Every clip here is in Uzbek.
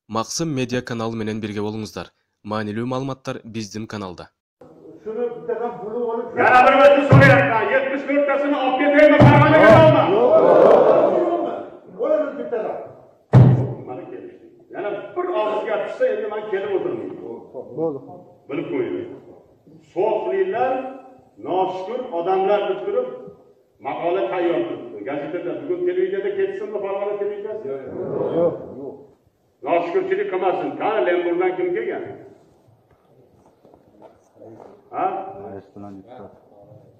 Maqsim Media kanalı menен birge bolуңуздар. Маанилүү маалыматтар биздин каналда. Yana bir ötü soruyorlar. 74'tasını alıp getireyim mi? Parmağına kalma. Yana bir ağızga düşse endi ben kelip oturmayayım. Bilip koyuyor. Soğukliler, naşükür adamlar bitirip makale tayyor tuttu. Gazetede bugün televizyonda ketsin de parmağına televizyonda. Yok. Naşükürçülük kılmasın. Tanı Lembur'dan kim gelgen? Ha?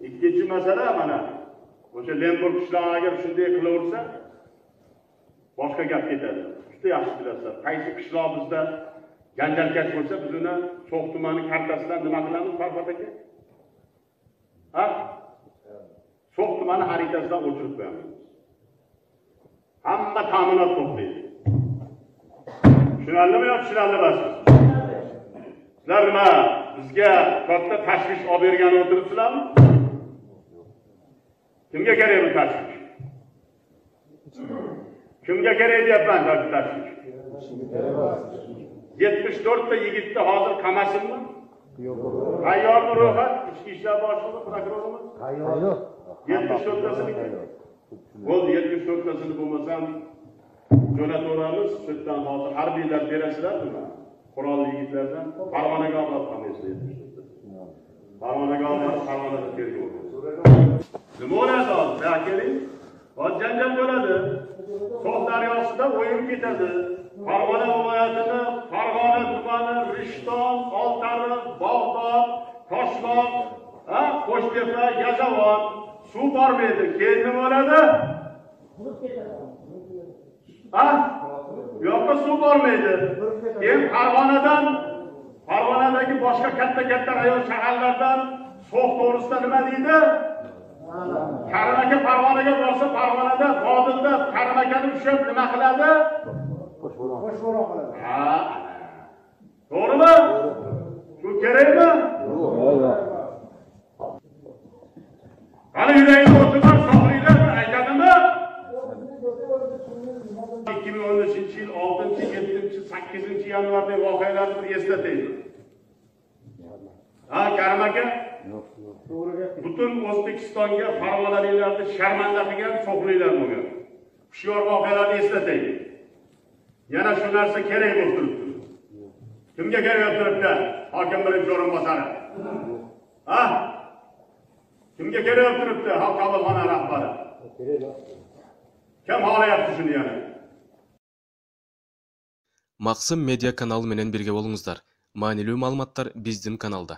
İkinci mesele bana. O'sha Lembur qishlog'iga agar shunday qilaversa, boshqa gap ketadi. Juda yaxshi bilasizlar. Qaysi qishlog'imizda janjalkash bo'lsa, biz uni So'x tumani kartasidan nima qilamiz, Farhod aka? Ha? So'x tumani xaritasidan o'chirib qo'yamiz. Hamma ta'minot to'playdi. Tushunarlimi yo tushunarlimasizmi? Sizlar nima bizga katta tashvish olib bergan o'tiribsizlarmi? Kimga kerak bu tashvish? Kimga kerak deyapman bu tashvish? 74 ta yigitni hozir qamasinmi? Tayyormi ro'yxat? Ichki ishlar boshlig'i, prokurorimiz? Tayyor. 74 tasiniki. Bo'ldi, 74 tasini bo'lmasam jo'nataveramiz. Shu yerdan hozir harbiylar berasizlarmi? Qurolli yigitlardan Farg'onaga olib qolmaysiz. Farg'onaga olib, Farg'onada tergov. Nima bo'ladi hozir? Keling. Hozir janjal bo'ladi. So'x daryosida o'yin ketadi. Farg'ona viloyatini, Farg'ona tumani, Rishton, Oltariq, Bog'dod, Toshloq, Qo'shtepa, Yazavon suv bormaydi. Keyin nima bo'ladi? Yo'qsa suv bormaydi. Keyin Farg'onadagi boshqa katta rayon shaharlardan So'x to'g'risida nima deydi? Karim aka Farg'onaga borsa, Farg'onada, Vodilda Karim akani ushlab nima qiladi? Qo'shbo'ron qiladi. To'g'rimi? Shu kerakmi? Yo'q. Qani yuragingni o'tirib so'qringlar, aytadimi? 2013-yil 6-7-8 yanvarda voqealarni bir eslataylik. Karim aka? Butun O'zbekistonga Farg'onaliklarni sharmanda qilgan so'qlilar bo'lgan. Hushyor voqealarni eslataylik. Yana shu narsa kerak bo'lib turibdi. Kimga kerak turibdi? Hokim birinchi o'rinbosari. Kimga kerak turibdi? Xalq qabulxona rahbari. Kim xohlayapti shuni yana? Maqsim Media kanalı menен birge bolуңуздар. Маанилүү маалыматтар биздин каналда.